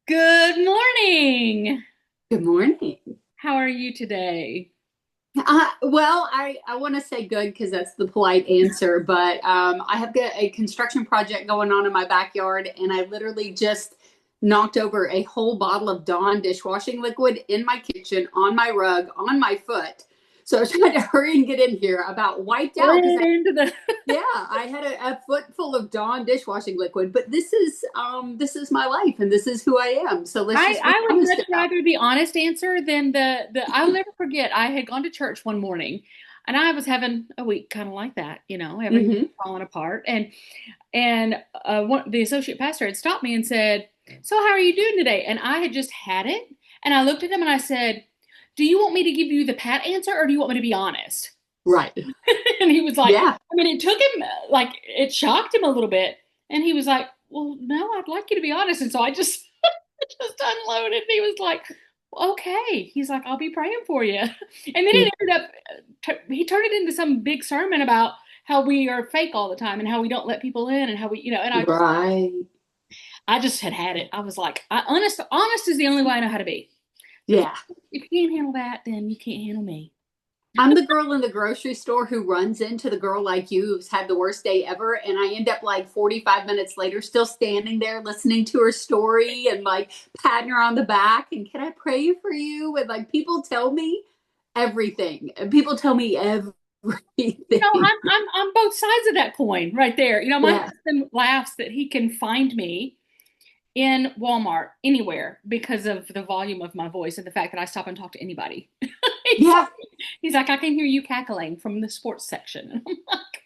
Good morning. Good morning. How are you today? I want to say good because that's the polite answer, but I have got a construction project going on in my backyard, and I literally just knocked over a whole bottle of Dawn dishwashing liquid in my kitchen, on my rug, on my foot. So I was trying to hurry and get in here, about wiped out because Slid into the I had a foot full of Dawn dishwashing liquid. But this is my life, and this is who I am. So let's I just be I would honest much about rather the honest answer than the I'll never forget. I had gone to church one morning and I was having a week kind of like that, it. everything falling apart. And the associate pastor had stopped me and said, "So how are you doing today?" And I had just had it, and I looked at him and I said, "Do you want me to give you the pat answer or do you want me to be honest?" Right. And he was like, Yeah. I mean, it took him, like, it shocked him a little bit. And he was like, "Well, no, I'd like you to be honest." And so I just, just unloaded. And he was like, "Okay." He's like, "I'll be praying for you." And then it ended up, he turned it into some big sermon about how we are fake all the time and how we don't let people in and how we, and Right. I just had it. I was like, honest is the only way I know how to be. If, Yeah. if you can't handle that, then you can't handle me. I'm the girl in the grocery store who runs into the girl like you who's had the worst day ever. And I end up like 45 minutes later, still standing there listening to her story and like patting her on the back. And can I pray for you? And like people tell me everything. And people tell me everything. I'm on both sides of that coin right there. My Yeah. husband laughs that he can find me in Walmart anywhere because of the volume of my voice and the fact that I stop and talk to anybody. he's like, Yeah. he's like, "I can hear you cackling from the sports section." And I'm like,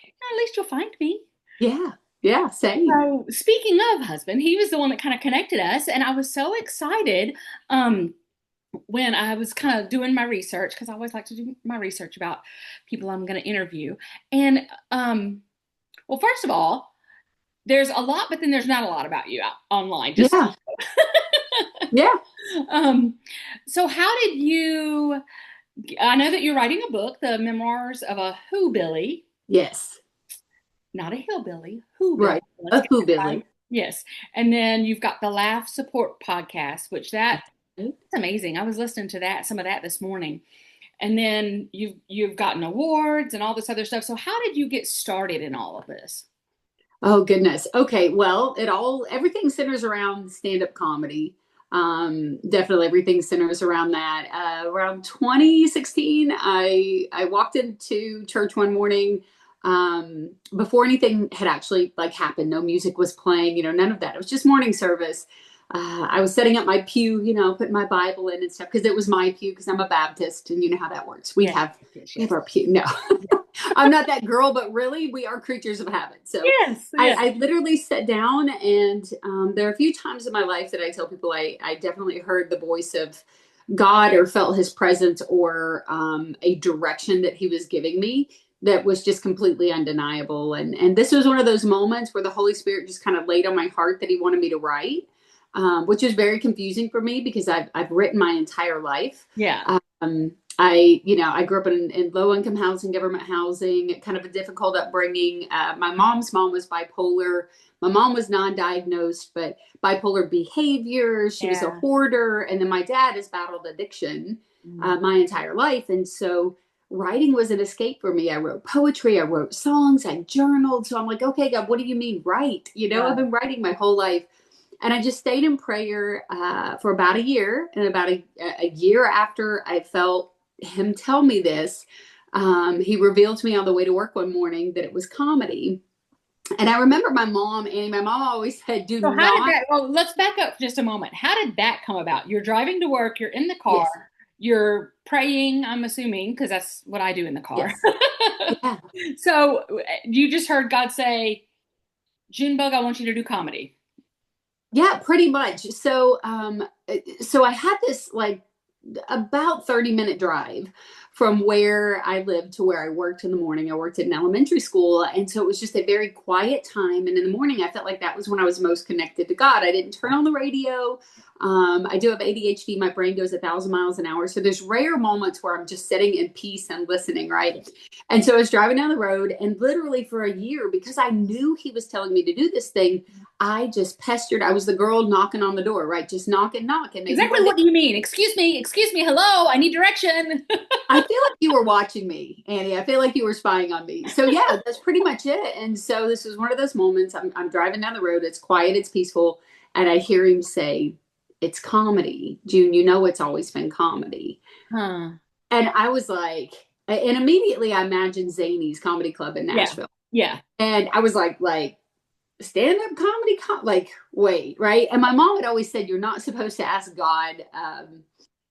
"At least you'll find me." Yeah. Yeah. Same. So speaking of husband, he was the one that kind of connected us, and I was so excited. Um, when I was kind of doing my research, because I always like to do my research about people I'm going to interview. And well, first of all, there's a lot, but then there's not a lot about you out online. Just Yeah. Yeah. um, so how did you? I know that you're writing a book, the memoirs of a Who Billy, Yes. not a hillbilly, Who Billy. Right. Let's A get who that right. Billy. Yes, and then you've got the Laugh Support podcast, which that's amazing. I was listening to some of that this morning. And then you've gotten awards and all this other stuff. So how did you get started in all of this? Oh goodness. Okay. Well, everything centers around stand-up comedy. Definitely everything centers around that. Around 2016, I walked into church one morning, before anything had actually like happened. No music was playing, none of that. It was just morning service. I was setting up my pew, putting my Bible in and stuff because it was my pew because I'm a Baptist and you know how that works. We Yes, have yes, we have yes. our pew. No, I'm not that girl, but really, we are creatures of habit. So Yes, I, yes. I literally sat down, and there are a few times in my life that I tell people I definitely heard the voice of God or felt his presence or a direction that he was giving me that was just completely undeniable. And this was one of those moments where the Holy Spirit just kind of laid on my heart that he wanted me to write, which is very confusing for me because I've written my entire life. Yeah. I grew up in low income housing, government housing, kind of a difficult upbringing. My mom's mom was bipolar. My mom was non-diagnosed, but bipolar behavior. She was a Yeah. hoarder, and then my dad has battled addiction Mm. my entire life, and so writing was an escape for me. I wrote poetry, I wrote songs, I journaled. So I'm like, okay, God, what do you mean write? I've Right. been writing my whole life. And I just stayed in prayer for about a year. And about a year after I felt him tell me this, he revealed to me on the way to work one morning that it was comedy. And I remember my mom always said, do So how did not. that, well, let's back up for just a moment. How did that come about? You're driving to work, you're in the car, Yes, you're praying, I'm assuming, because that's what I do in the car. yes, yeah, So you just heard God say, "Junebug, I want you to do comedy." yeah, pretty much. So I had this like about 30-minute drive from where I lived to where I worked in the morning. I worked at an elementary school. And so it was just a very quiet time. And in the morning, I felt like that was when I was most connected to God. I didn't turn on the radio. I do have ADHD. My brain goes 1,000 miles an hour. So there's rare moments where I'm just sitting in peace and listening, right? And so I was driving down the road, and literally for a year, because I knew he was telling me to do this thing, I just pestered. I was the girl knocking on the door, right? Just knock and knock. And maybe Exactly one day, what do you mean? Excuse me, hello, I need direction. I feel like you were watching me, Annie. I feel like you were spying on me. So yeah, that's pretty much it. And so this was one of those moments. I'm driving down the road. It's quiet. It's peaceful. And I hear him say, "It's comedy. June, you know it's always been comedy." Huh. And I was like, and immediately I imagined Zany's Comedy Club in Yeah. Nashville. Yeah. And I was like stand-up comedy, like, wait, right? And my mom had always said, you're not supposed to ask God,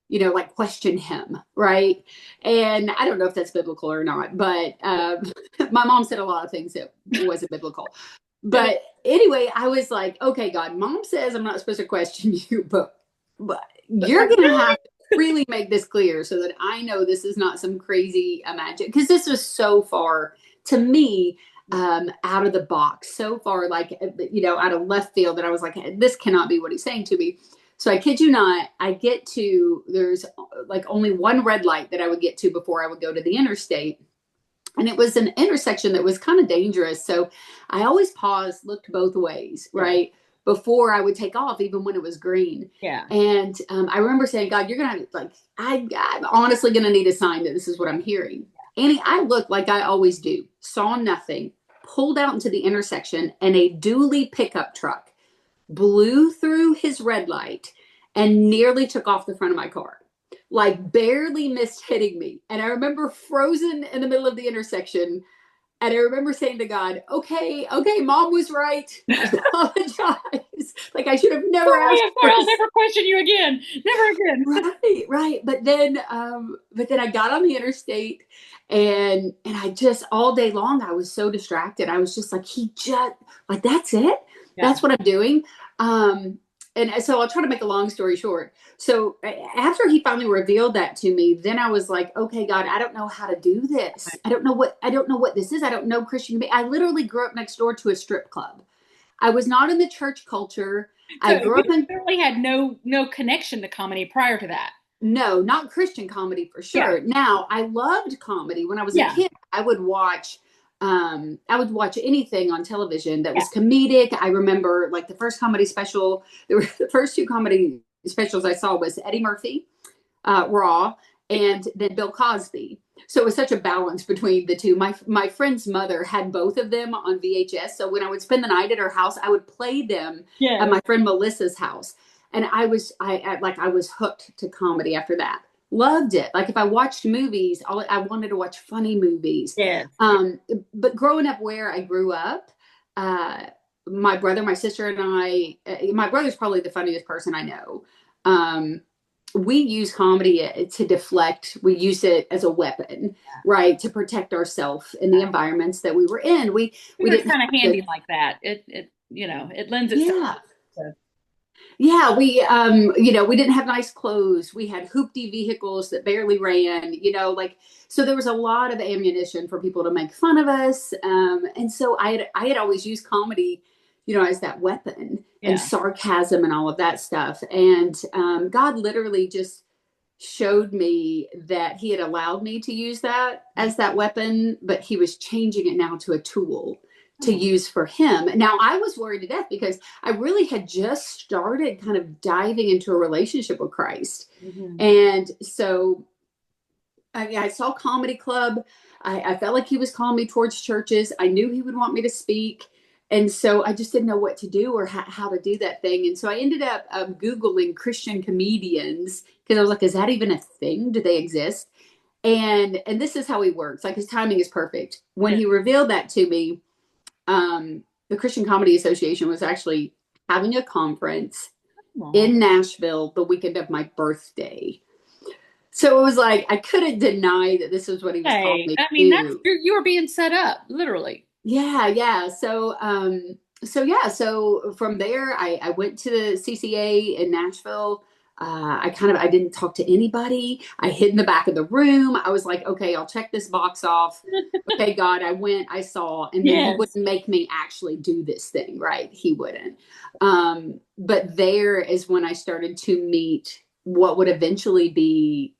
like question him, right? And I don't know if that's biblical or not, but my mom said a lot of things that wasn't biblical. But anyway, I was like, okay, God, mom says I'm not supposed to question you, but you're gonna have to really make this clear so that I know this is not some crazy imagine, because this was so far to me out of the box, so far, like, out of left field, that I was like, this cannot be what he's saying to me. So I kid you not, there's like only one red light that I would get to before I would go to the interstate. And it was an intersection that was kind of dangerous. So I always paused, looked both ways, right? Before I would take off, even when it was green. Yeah. And I remember saying, God, you're going to, like, I'm honestly going to need a sign that this is what I'm hearing. Annie, I looked like I always do, saw nothing, pulled out into the intersection, and a dually pickup truck blew through his red light and nearly took off the front of my car, like barely missed hitting me. And I remember frozen in the middle of the intersection. And I remember saying to God, okay, mom was right. I apologize. Like, I should have never Sorry, asked I'm sorry, I'll this. never question you again. Never again. Right. But then I got on the interstate, and I just, all day long, I was so distracted. I was just like, that's it. Yeah. That's what I'm doing. And so I'll try to make a long story short. So after he finally revealed that to me, then I was like, okay, God, I don't know how to do this. I don't know what this is. I don't know Christian. I literally grew up next door to a strip club. I was not in the church culture. I So grew you up in, really had no connection to comedy prior to that. no, not Christian comedy for Yeah. sure. Now, I loved comedy. When I was a Yeah. kid, I would watch anything on television that Yeah. was comedic. I remember, like, the first comedy special, there were the first two comedy specials I saw was Eddie Murphy, Raw, and then Bill Cosby. So it was such a balance between the two. My friend's mother had both of them on VHS. So when I would spend the night at her house, I would play them at Yeah. my friend Melissa's house. And I was hooked to comedy after that. Loved it. Like, if I watched movies, I wanted to watch funny movies. Yes. But growing up where I grew up, my brother, my sister, and my brother's probably the funniest person I know. We use comedy to deflect. We use it as a weapon, right, to protect ourselves in the environments that we were in. We Humor's didn't kind of have handy to, like that. It lends itself yeah. to. Yeah, we didn't have nice clothes. We had hoopty vehicles that barely ran, like, so there was a lot of ammunition for people to make fun of us. And so I had always used comedy, as that weapon, and Yeah. sarcasm and all of that stuff. And God literally just showed me that he had allowed me to use that as that weapon, but he was changing it now to a tool to use for him. Now, I was worried to death because I really had just started kind of diving into a relationship with Christ. Mm-hmm. And so I saw Comedy Club. I felt like he was calling me towards churches. I knew he would want me to speak. And so I just didn't know what to do or how to do that thing. And so I ended up Googling Christian comedians, because I was like, is that even a thing? Do they exist? And this is how he works. Like, his timing is perfect. When Yeah. he revealed that to me, the Christian Comedy Association was actually having a conference in Nashville the weekend of my birthday. So it was like, I couldn't deny that this is what he was calling Hey, me I to mean, do. you were being set up, literally. Yeah. So from there, I went to the CCA in Nashville. I didn't talk to anybody. I hid in the back of the room. I was like, okay, I'll check this box off. Okay, God, I went, I saw, and then he Yes. wouldn't make me actually do this thing, right? He wouldn't. But there is when I started to meet what would eventually be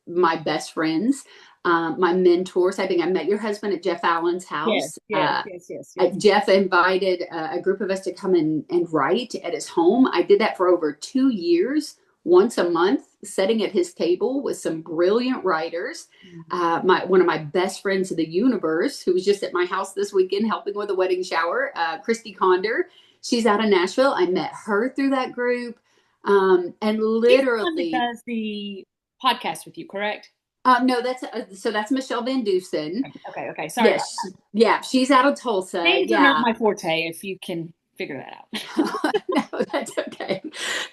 my best friends, my mentors. I think I met your husband at Jeff Allen's Yes. house. Yes. Yes. Yes. Yes. Jeff invited a group of us to come and write at his home. I did that for over 2 years, once a month, sitting at his table with some brilliant writers. My one of my best friends in the universe, who was just at my house this weekend helping with a wedding shower, Christy Conder. She's out of Nashville. I met her through that group, and She's the one that literally, does the podcast with you, correct? no, that's Michelle Van Dusen. Okay. Okay. Sorry about Yes, yeah, she's out of Tulsa. names are not Yeah. my forte. If you can figure that out. No, that's okay.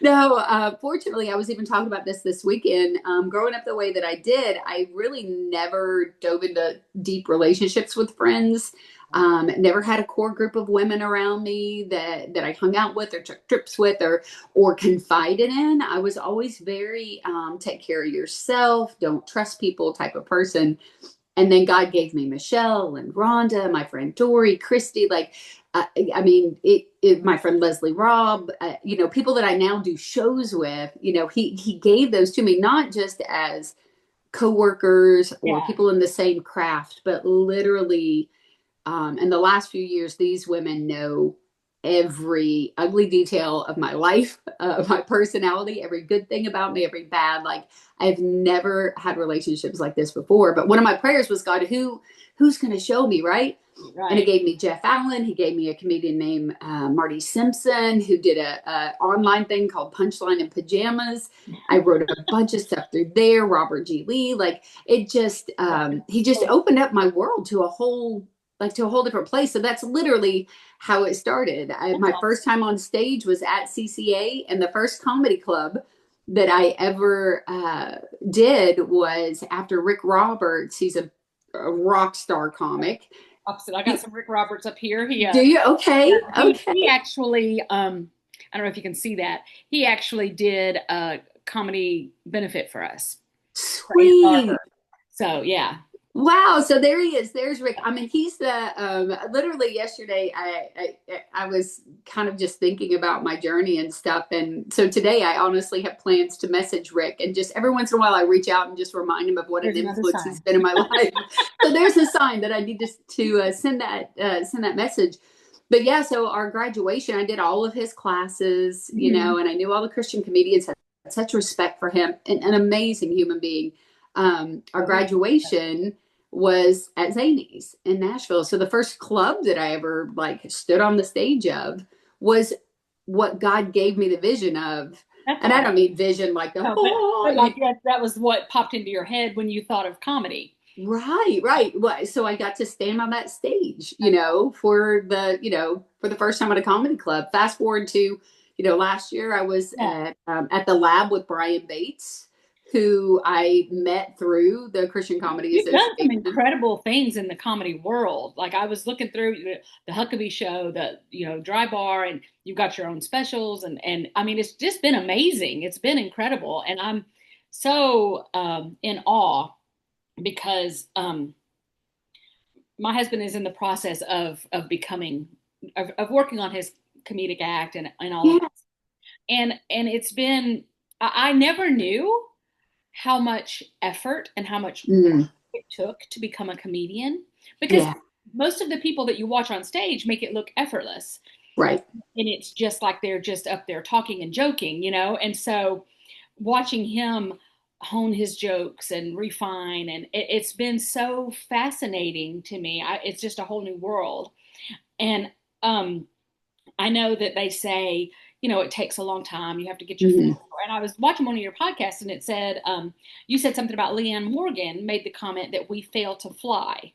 No, fortunately, I was even talking about this weekend. Growing up the way that I did, I really never dove into deep relationships with friends. Never had a core group of women around me that I hung out with or took trips with or confided in. I was always very take care of yourself, don't trust people type of person. And then God gave me Michelle and Rhonda, my friend Dory, Christy, like, I mean, my friend Leslie Robb, people that I now do shows with, he gave those to me, not just as coworkers or Yeah. people in the same craft, but literally, in the last few years, these women know every ugly detail of my life, my personality, every good thing about me, every bad. Like I've never had relationships like this before. But one of my prayers was, God, who's going to show me, right? And it Right. gave me Jeff Allen. He gave me a comedian named Marty Simpson, who did a online thing called Punchline in Pajamas. I wrote a bunch of stuff through there. Robert G. Lee, like it just he just opened up my world to a whole different place. So that's literally how it started. That's My awesome. first time on stage was at CCA, and the first comedy club that I ever did was after Rick Roberts. He's a rock star comic. Opposite. I got He, some Rick Roberts up here. do you? Okay, He okay, actually I don't know if you can see that. He actually did a comedy benefit for us for Ann sweet. Arbor. So yeah. Wow, so there he is. There's Rick. I mean, he's the literally yesterday. I was kind of just thinking about my journey and stuff, and so today I honestly have plans to message Rick, and just every once in a while I reach out and just remind him of what an There's another influence he's sign. been in my life. So there's a sign that I need to send that message. But yeah, so our graduation, I did all of his classes, Mhm. and I knew all the Christian comedians. Had such respect for him, and an amazing human being. Our Oh, graduation was at Zany's in Nashville. So the first club that I ever like stood on the stage of was what God gave me the vision of. that's And I awesome. don't mean vision like the No, oh, but like that was what popped into your head when you thought of comedy. right, right. Well, so I got to stand on that stage, for the first time at a comedy club. Fast forward to, last year I was Yeah. at the lab with Brian Bates, who I met through the Christian Comedy You've done some Association. incredible things in the comedy world. Like I was looking through the Huckabee show, the Dry Bar, and you've got your own specials, and I mean it's just been amazing. It's been incredible, and I'm so in awe because my husband is in the process of working on his comedic act and all of Yeah. this, and it's been I never knew how much effort and how much work Mm, it took to become a comedian because yeah. most of the people that you watch on stage make it look effortless Right. and it's just like they're just up there talking and joking. And so watching him hone his jokes and refine and it's been so fascinating to me. It's just a whole new world. And um I know that they say, it takes a long time. You have to get your foot in Mhm. the door. And I was watching one of your podcasts and it said, you said something about Leanne Morgan made the comment that we fail to fly,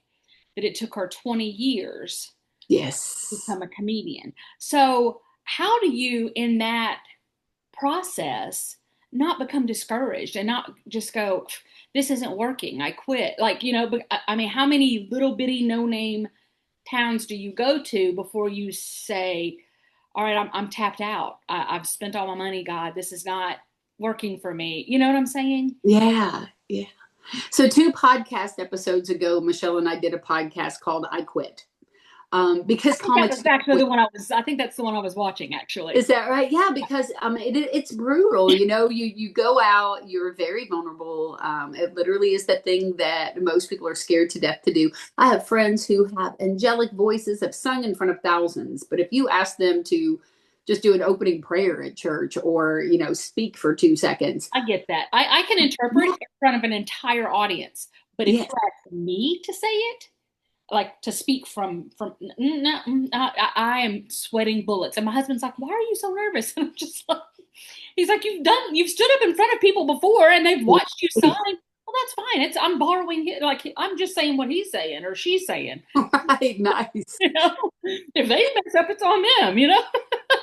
that it took her 20 years to Yes. become a comedian. So, how do you, in that process, not become discouraged and not just go, this isn't working, I quit? Like, but I mean, how many little bitty no name towns do you go to before you say, all right, I'm tapped out. I've spent all my money, God. This is not. working for me. You know what I'm saying? Yeah. Yeah. So 2 podcast episodes ago, Michelle and I did a podcast called I Quit. I Because think that comics was don't actually quit. the one I was, I think that's the one I was watching Is actually. that right? Yeah, because it's brutal. You go out, you're very vulnerable. It literally is the thing that most people are scared to death to do. I have friends who have angelic voices, have sung in front of thousands, but if you ask them to just do an opening prayer at church or speak for 2 seconds, I get that. I can interpret yeah, in front of an entire audience, but if you yes, ask me to say it, like to speak from no, I am sweating bullets. And my husband's like, "Why are you so nervous?" And I'm just like, he's like, you've stood up in front of people before and they've watched you sign. Well, that's fine. It's I'm borrowing it. Like I'm just saying what he's saying or she's saying. right, nice. You know, if they mess up, it's on them. You know.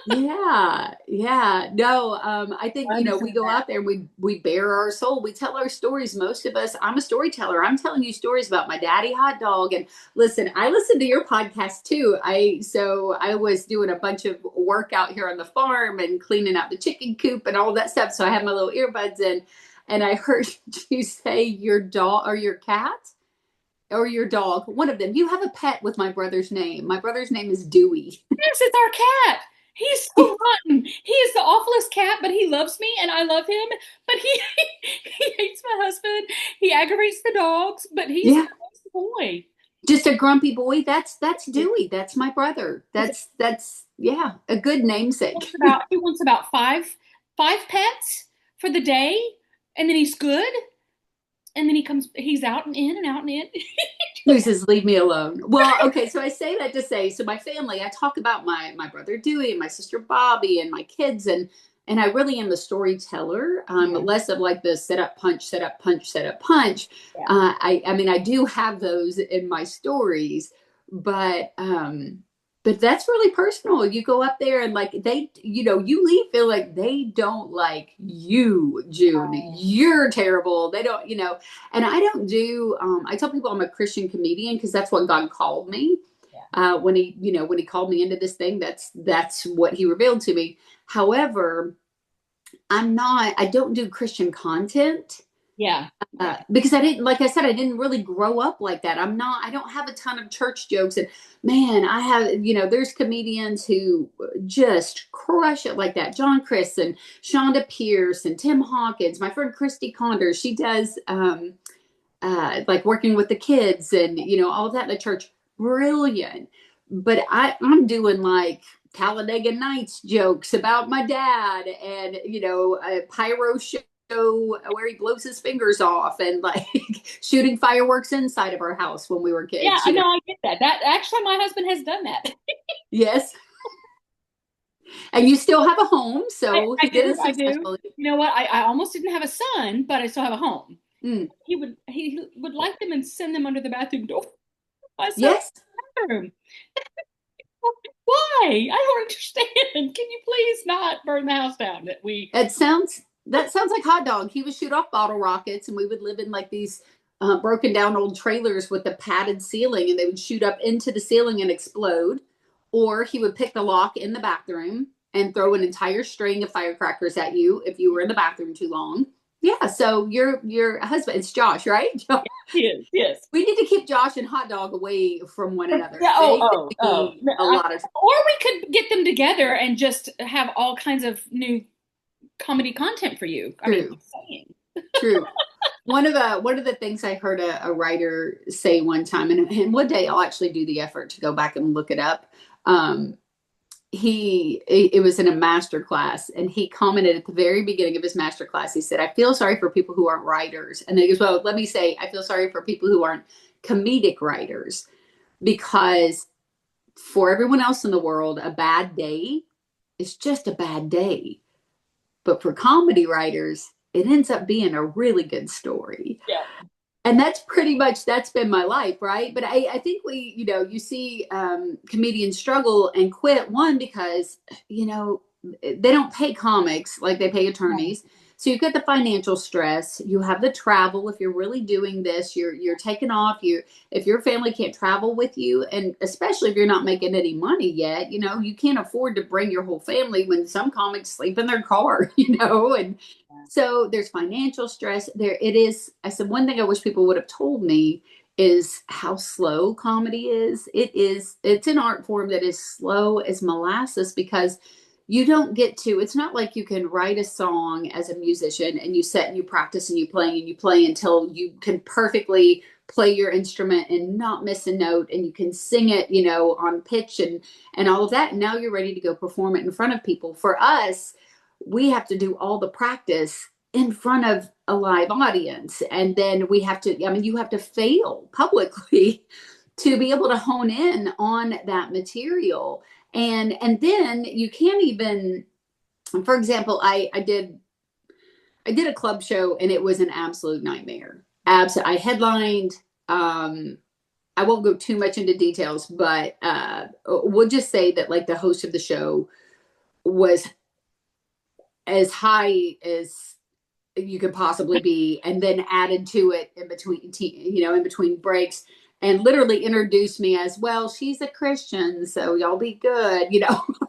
Yeah, yeah. No, I think, I understand we go that. out there and we bare our soul. We tell our stories. Most of us, I'm a storyteller. I'm telling you stories about my daddy hot dog. And listen, I listen to your podcast too. I was doing a bunch of work out here on the farm and cleaning out the chicken coop and all that stuff. So I had my little earbuds in and I heard you say your dog or your cat or your dog, one of them. You have a pet with my brother's name. My brother's name is Dewey. Yes, it's our cat. He's so rotten. He is the awfulest cat, but he loves me and I love him. But he he hates my husband. He aggravates the dogs, but he's a Yeah. nice boy. Just a grumpy boy. That's He Dewey. That's my brother. That's yeah, a good namesake. he wants about five pets for the day, and then he's good. And then he's out and in and out and in. Who says leave me alone? Well, okay, so I say that to say, so my family, I talk about my brother Dewey and my sister Bobby and my kids, and I really am a storyteller. Yeah, Less of like the set up punch, set up punch, set up punch. yeah. I mean I do have those in my stories, but but that's really personal. You go up there and like you leave feel like they don't like you, June. Oh, You're terrible. They don't, and I don't do. I tell people I'm a Christian comedian because that's what God called me. yeah, When he called me into this thing, that's what He revealed to me. However, I'm not. I don't do Christian content yeah, yeah. because I didn't, like I said, I didn't really grow up like that. I don't have a ton of church jokes. And man, I have, there's comedians who just crush it like that. John Chris and Shonda Pierce and Tim Hawkins, my friend Christy Condor, she does, like working with the kids and, all of that in the church. Brilliant. But I'm doing like Talladega Nights jokes about my dad and, a pyro show where he blows his fingers off and like shooting fireworks inside of our house when we were Yeah, kids, I know I get that. That actually my husband has done that. Yes. And you still have a home, so I he did do, it I do. successfully. You know what? I almost didn't have a son, but I still have a home. Mm. He would light them and send them under the bathroom door. My son's Yes. bathroom. Why? I don't understand. Can you please not burn the house down? That sounds like hot dog. He would shoot off bottle rockets, and we would live in like these broken down old trailers with a padded ceiling, and they would shoot up into the ceiling and explode. Or he would pick the lock in the bathroom and throw an entire string of firecrackers at you if you were in the bathroom too long. Yeah. So your husband, it's Josh, right? Yes, yes. We need to keep Josh and hot dog away from one another. Yeah. Oh, They could oh, oh. be a lot of Or we could get them together and just have all kinds of new comedy content for you. I mean, true. just saying. True. One of the things I heard a writer say one time, and one day I'll actually do the effort to go back and look it up. Um, it was in a master class, and he commented at the very beginning of his master class. He said, "I feel sorry for people who aren't writers," and then he goes, "Well, let me say, I feel sorry for people who aren't comedic writers because for everyone else in the world, a bad day is just a bad day." But for comedy writers, it ends up being a really good story. Yeah. And that's been my life, right? But I think you see comedians struggle and quit, one, because, they don't pay comics like they pay No. attorneys. So you've got the financial stress, you have the travel. If you're really doing this, you're taking off. You if your family can't travel with you, and especially if you're not making any money yet, you can't afford to bring your whole family when some comics sleep in their car, and so there's financial stress. There it is. I said one thing I wish people would have told me is how slow comedy is. It's an art form that is slow as molasses because you don't get to, it's not like you can write a song as a musician and you sit and you practice and you play until you can perfectly play your instrument and not miss a note and you can sing it, on pitch and all of that. And now you're ready to go perform it in front of people. For us, we have to do all the practice in front of a live audience. And then we have to, I mean, you have to fail publicly to be able to hone in on that material. And then you can't even, for example, I did a club show and it was an absolute nightmare. I headlined, I won't go too much into details, but we'll just say that like the host of the show was as high as you could possibly be, and then added to it in between breaks, and literally introduced me as, well, she's a Christian, so y'all be good,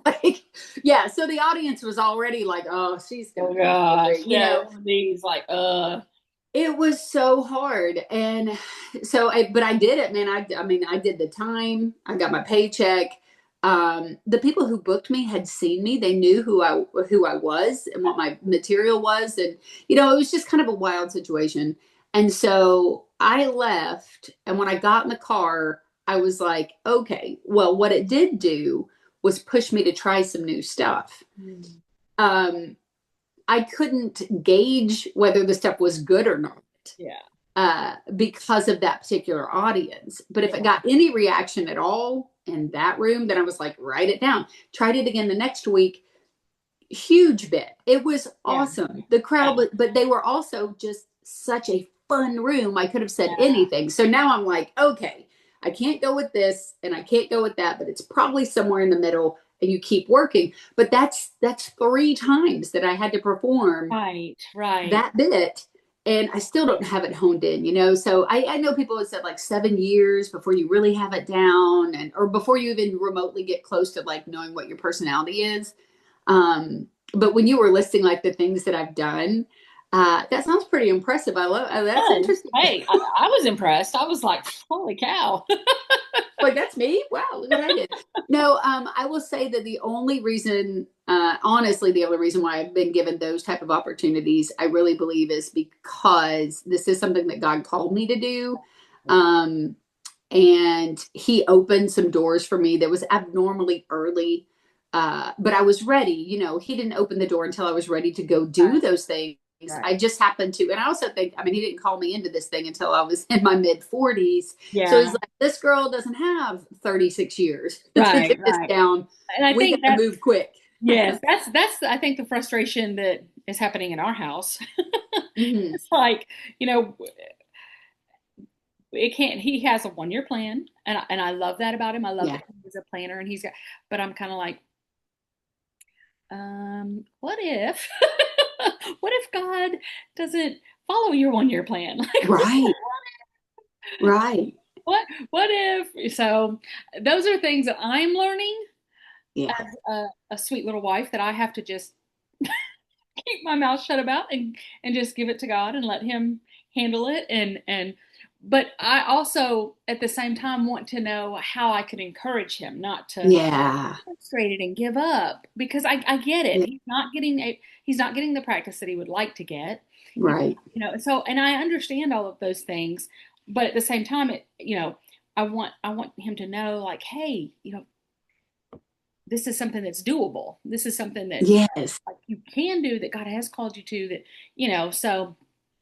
like, yeah. So the audience was already like, oh, she's gonna Oh be gosh, angry, yeah, these like It was so hard. And but I did it, man. I mean, I did the time, I got my paycheck. The people who booked me had seen me. They knew who I was and what my material was. And, it was just kind of a wild situation. And so I left. And when I got in the car, I was like, okay, well, what it did do was push me to try some new stuff. mm, Um, I couldn't gauge whether the stuff was good or not yeah, because of that particular audience. But if it yeah, got any reaction at all in that room, then I was like, write it down. Tried it again the next week. Huge bit. It was yeah, awesome. The crowd, yeah, but they were also just such a fun room. I could have said yeah, anything. So now I'm like, okay, I can't go with this and I can't go with that, but it's probably somewhere in the middle, and you keep working. But that's 3 times that I had to perform right, right. that bit, and I still don't have it honed in, so I know people have said like 7 years before you really have it down, and or before you even remotely get close to like knowing what your personality is. But when you were listing like the things that I've done, that sounds pretty impressive. I love that's Oh, interesting. hey, I was impressed. I was like, holy cow. Like, that's me. Wow, look what I did. No, I will say that the only reason, honestly, the only reason why I've been given those type of opportunities, I really believe, is because this is something that God called me to do. Um, and He opened some doors for me that was abnormally early. But I was ready. He didn't open the door until I was ready to go do Right, those things. right. I just happened to, and I also think, I mean, He didn't call me into this thing until I was in my mid 40s. So He's Yeah, like, this girl doesn't have 36 years to right, get this right. down. And I We think got to that's move quick. yes, that's I think the frustration that is happening in our house. Hmm. It's like, you know, it can't he has a 1 year plan and I love that about him. I love Yeah. that he's a planner and he's got but I'm kind of like what if what if God doesn't follow your 1 year plan? Like Right. Right. what if so those are things that I'm learning Yeah. as a sweet little wife that I have to just keep my mouth shut about and just give it to God and let him handle it and but I also at the same time want to know how I can encourage him not to Yeah. frustrate it and give up because I get it. Yeah. He's not getting the practice that he would like to get. He's, Right. so and I understand all of those things, but at the same time I want him to know like, hey, this is something that's doable. This is something that Yes. like you can do that God has called you to that, so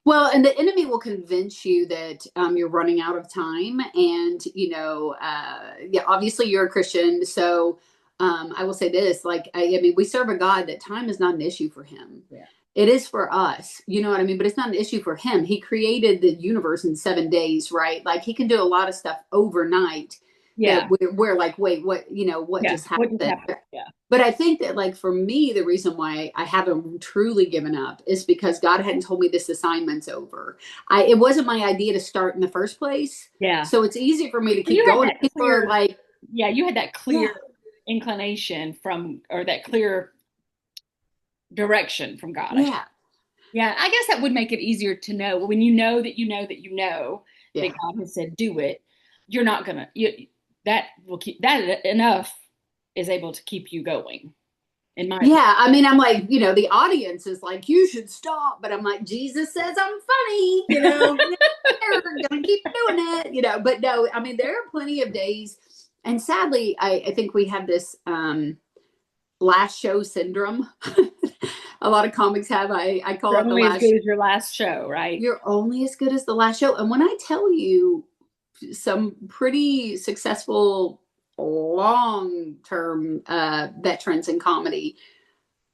Well, and the enemy will convince you that you're running out of time, and yeah, obviously you're a Christian, so I will say this: like, I mean, we serve a God that time is not an issue for Him. yeah. It is for us, you know what I mean? But it's not an issue for Him. He created the universe in 7 days, right? Like, He can do a lot of stuff overnight. Yeah. that we're like, wait, what, what Yeah. just What just happened? happened? Yeah. But I think that, like, for me, the reason why I haven't truly given up is because God hadn't told me this assignment's over. It wasn't my idea to start in the first place. Yeah. So it's easy for me to Well, keep you had going. that People are clear, like, yeah, you had that yeah, clear inclination from, or that clear direction from God. yeah, Yeah, I guess that would make it easier to know when you know that you know that you know that yeah. God has said do it. You're not gonna that will keep that enough is able to keep you going, in my opinion. Yeah, I mean, I'm like, the audience is like, you should stop, but I'm like, Jesus says I'm funny, they're gonna keep doing it, But no, I mean, there are plenty of days, and sadly, I think we have this last show syndrome. A lot of comics have. I call You're it the only as last. good as your last show, right? You're only as good as the last show, and when I tell you, some pretty successful long term veterans in comedy,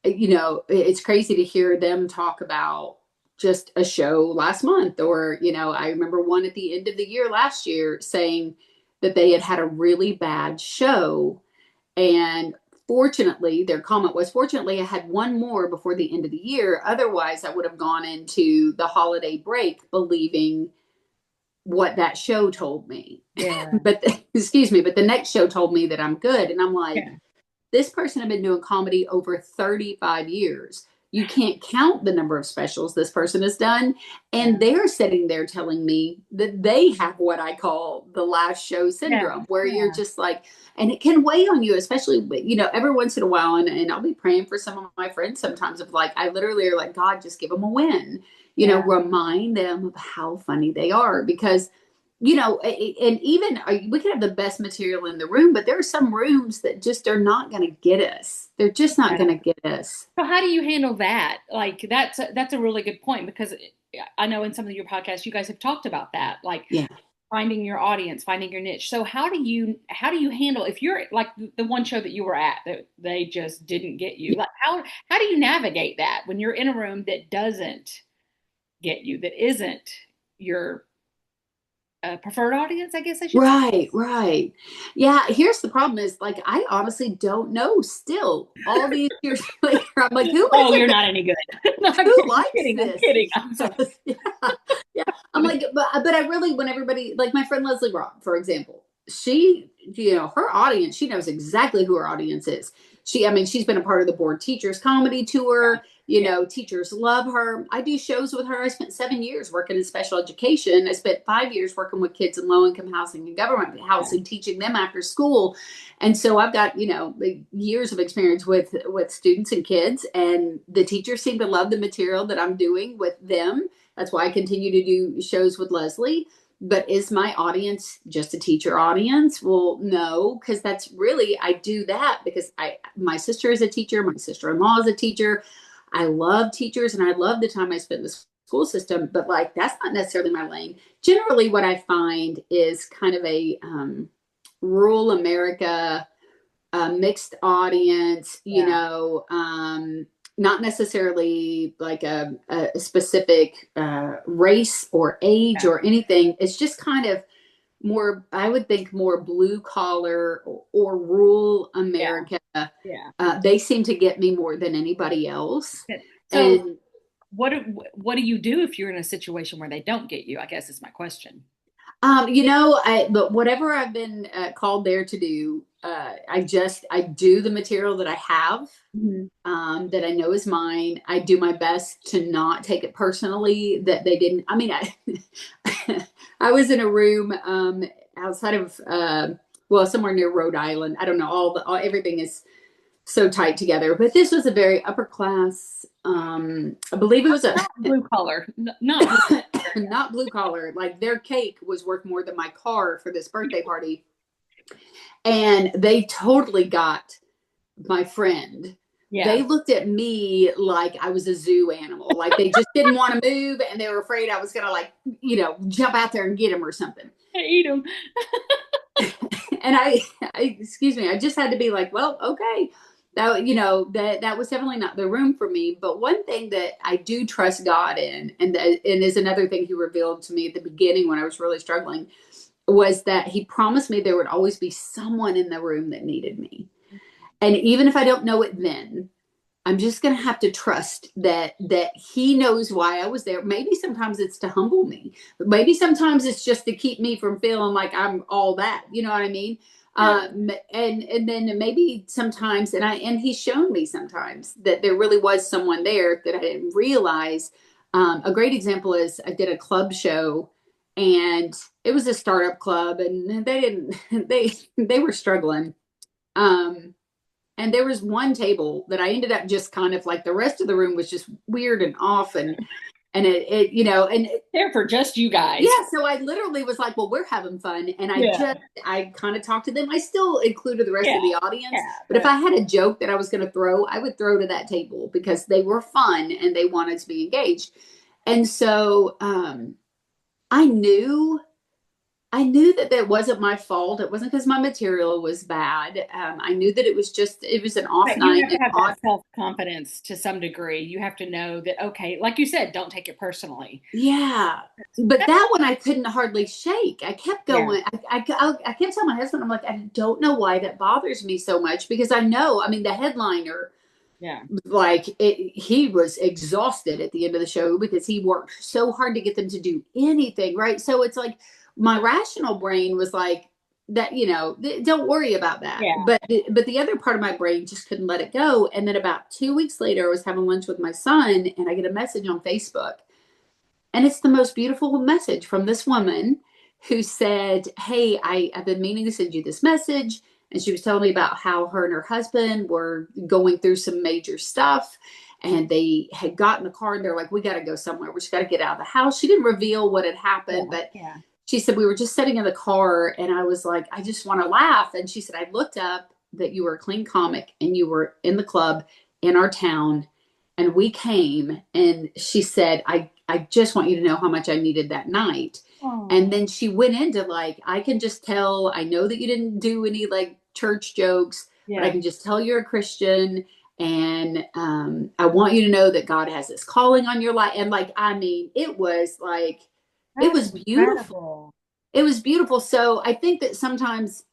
it's crazy to hear them talk about just a show last month. Or, I remember one at the end of the year last year saying that they had had a really bad show. And fortunately, their comment was, fortunately, I had one more before the end of the year. Otherwise, I would have gone into the holiday break believing what that show told me. Yeah. Excuse me, but the next show told me that I'm good. And I'm like, Yeah. this person had been doing comedy over 35 years. You can't count the number of specials this person has done. And they're sitting there telling me that they have what I call the last show Yeah. syndrome, where you're Yeah. just like, and it can weigh on you, especially, every once in a while. And I'll be praying for some of my friends sometimes of like, I literally are like, God, just give them a win, Yeah. remind them of how funny they are. Because and even we can have the best material in the room, but there are some rooms that just are not going to get us. They're just not going Yeah. to get us. So how do you handle that? Like that's a really good point because I know in some of your podcasts you guys have talked about that, like Yeah. finding your audience, finding your niche. So how do you handle if you're like the one show that you were at that they just didn't get you? Like how do you navigate that when you're in a room that doesn't get you, that isn't your preferred audience, I guess I should say. Right, right. Yeah, here's the problem is, like, I honestly don't know still all these years later. I'm like, who Oh, is you're it? not any good. No, I'm Who kidding. I'm likes kidding. I'm this? kidding. I'm sorry. Yeah, yeah. I'm like, but I really, when everybody, like my friend Leslie Rock, for example, she, her audience, she knows exactly who her audience is. I mean, she's been a part of the Board Teachers Comedy Tour. Yeah. Teachers love her. I do shows with her. I spent 7 years working in special education. I spent 5 years working with kids in low income housing and government housing, teaching them after school. And so I've got, years of experience with students and kids, and the teachers seem to love the material that I'm doing with them. That's why I continue to do shows with Leslie. But is my audience just a teacher audience? Well, no, because that's really, I do that because my sister is a teacher, my sister-in-law is a teacher. I love teachers and I love the time I spent in the school system, but like that's not necessarily my lane. Generally, what I find is kind of a rural America, mixed audience, Yeah. not necessarily like a specific race or age Yeah. or anything. It's just kind of more, I would think, more blue collar or rural Yeah. America. Yeah. They seem to get me more than anybody else. Yeah. So And what do you do if you're in a situation where they don't get you? I guess is my question. but whatever I've been called there to do, I do the material that I have, Mhm. that I know is mine. I do my best to not take it personally that they didn't. I mean, I was in a room outside of well, somewhere near Rhode Island. I don't know. Everything is so tight together, but this was a very upper class. I believe it was a Not blue collar. Not blue collar. not blue collar. Like their cake was worth more than my car for this birthday party, and they totally got my friend. Yeah. They looked at me like I was a zoo animal. Like they just didn't want to move, and they were afraid I was gonna, like, jump out there and get him or something. Eat them. And excuse me, I just had to be like, well, okay. That was definitely not the room for me. But one thing that I do trust God in, and is another thing He revealed to me at the beginning when I was really struggling, was that he promised me there would always be someone in the room that needed me. And even if I don't know it then, I'm just going to have to trust that he knows why I was there. Maybe sometimes it's to humble me, but maybe sometimes it's just to keep me from feeling like I'm all that. You know what I mean? Yeah. And then maybe sometimes, and he's shown me sometimes that there really was someone there that I didn't realize. A great example is I did a club show, and it was a startup club, and they didn't they were struggling. Um, and there was one table that I ended up just kind of like, the rest of the room was just weird and off, and it you know, and it, There for just you yeah, guys. so I literally was like, well, we're having fun, and Yeah. I kind of talked to them. I still included the rest Yeah. of the audience, Yeah. but if I had a joke that I was going to throw, I would throw to that table because they were fun and they wanted to be engaged. And so I knew I knew that that wasn't my fault. It wasn't because my material was bad. I knew that it was an off But you night, have an to have odd. that self-confidence to some degree. You have to know that, okay, like you said, don't take it personally. Yeah. But that one I couldn't hardly shake. I kept Yeah. going. I kept telling my husband, I'm like, I don't know why that bothers me so much, because I know, I mean, the headliner, Yeah. like he was exhausted at the end of the show because he worked so hard to get them to do anything right. So it's like my rational brain was like, that, don't worry about that, Yeah. but the other part of my brain just couldn't let it go. And then about 2 weeks later, I was having lunch with my son, and I get a message on Facebook, and it's the most beautiful message from this woman who said, hey, I've been meaning to send you this message. And she was telling me about how her and her husband were going through some major stuff. And they had gotten in the car, and they're like, we got to go somewhere. We just got to get out of the house. She didn't reveal what had happened, Yeah. but Yeah. she said, we were just sitting in the car, and I was like, I just want to laugh. And she said, I looked up that you were a clean comic and you were in the club in our town, and we came. And she said, I just want you to know how much I needed that night. And Oh, then she went into like, I can just tell, I know that you didn't do any like church jokes, but I yeah. can just tell you're a Christian. And I want you to know that God has this calling on your life. And like, I mean, it was like, it That's was beautiful. incredible. It was beautiful. So I think that sometimes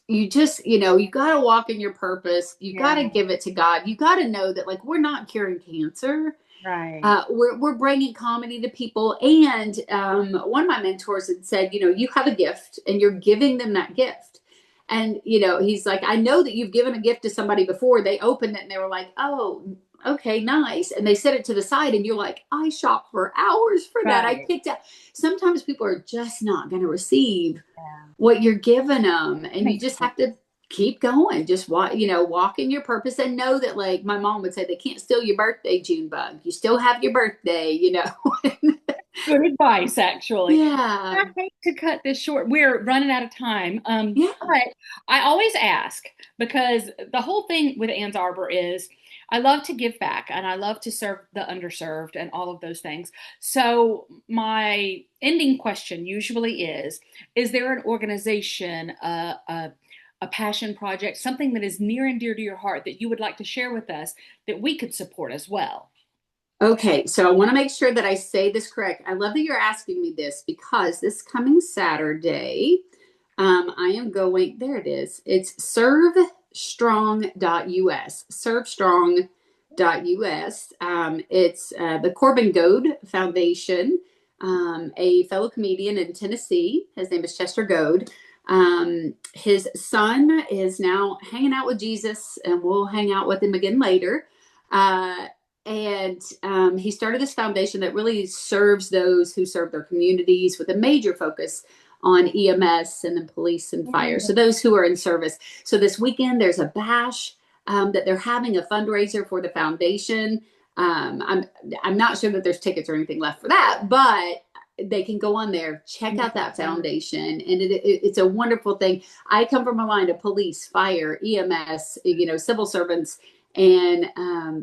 you just, you got to walk in your purpose. You got Yeah. to give it to God. You got to know that, like, we're not curing cancer. Right. We're bringing comedy to people. And one of my mentors had said, you have a gift and you're giving them that gift. And, he's like, I know that you've given a gift to somebody before. They opened it and they were like, oh, okay, nice. And they set it to the side, and you're like, I shopped for hours for that. I Right. picked out. Sometimes people are just not going to receive Yeah. what you're giving them, and you Makes just sense. have to keep going. Just walk in your purpose, and know that, like my mom would say, they can't steal your birthday, June bug. You still have your birthday. Good advice, actually. Yeah, I hate to cut this short. We're running out of time. yeah. But I always ask, because the whole thing with Ann's Arbor is I love to give back and I love to serve the underserved and all of those things. So my ending question usually is there an organization, a passion project, something that is near and dear to your heart that you would like to share with us that we could support as well? Okay, so I want to make sure that I say this correct. I love that you're asking me this, because this coming Saturday, I am going, there it is. It's servestrong.us. Servestrong.us. It's the Corbin Goad Foundation, a fellow comedian in Tennessee. His name is Chester Goad. His son is now hanging out with Jesus, and we'll hang out with him again later. And he started this foundation that really serves those who serve their communities, with a major focus on EMS and then police and fire. So those who are in service. So this weekend there's a bash that they're having, a fundraiser for the foundation. I'm not sure that there's tickets or anything left for that, but they can go on there, check out that foundation, and it's a wonderful thing. I come from a line of police, fire, EMS, civil servants, and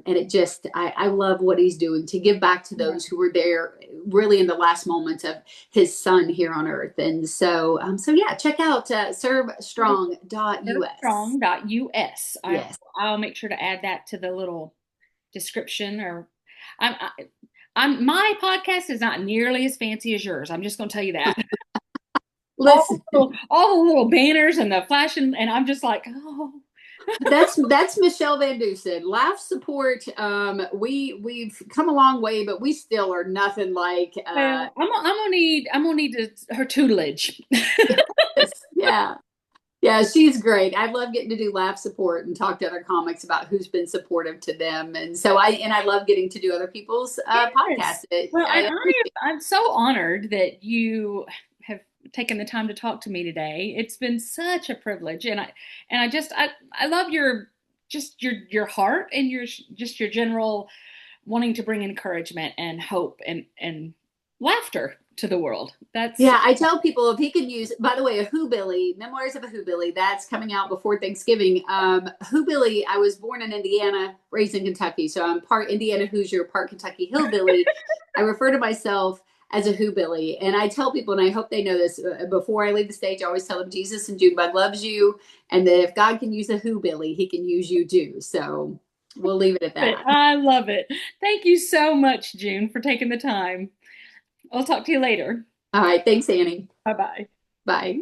it just, I love what he's doing to give back to those who were there really in the last moments of his son here on earth. And so yeah, check out servestrong.us. Strong.us. Yes. I'll make sure to add that to the little description. Or I'm, I, I'm my podcast is not nearly as fancy as yours. I'm just going to tell you that. Listen, all the little banners and the flashing, and I'm just like, oh. that's Michelle Van Dusen. Laugh support. We've come a long way, but we still are nothing like. Well, I'm gonna need her tutelage. Yeah, yeah, she's great. I love getting to do laugh support and talk to other comics about who's been supportive to them, and so I love getting to do other people's Yes. podcasts. Well, I appreciate. I'm so honored that you have taken the time to talk to me today. It's been such a privilege, and I love your just your heart and your just your general wanting to bring encouragement and hope and laughter to the world. That's Yeah, I tell people if he could use, by the way, a Whobilly, Memoirs of a Whobilly, that's coming out before Thanksgiving. Whobilly, I was born in Indiana, raised in Kentucky. So I'm part Indiana Hoosier, part Kentucky Hillbilly. I refer to myself as a Whobilly. And I tell people, and I hope they know this before I leave the stage, I always tell them Jesus and Junebug loves you. And that if God can use a Whobilly, he can use you too. So we'll leave it at it. that. I love it. Thank you so much, June, for taking the time. I'll talk to you later. All right. Thanks, Annie. Bye bye. Bye.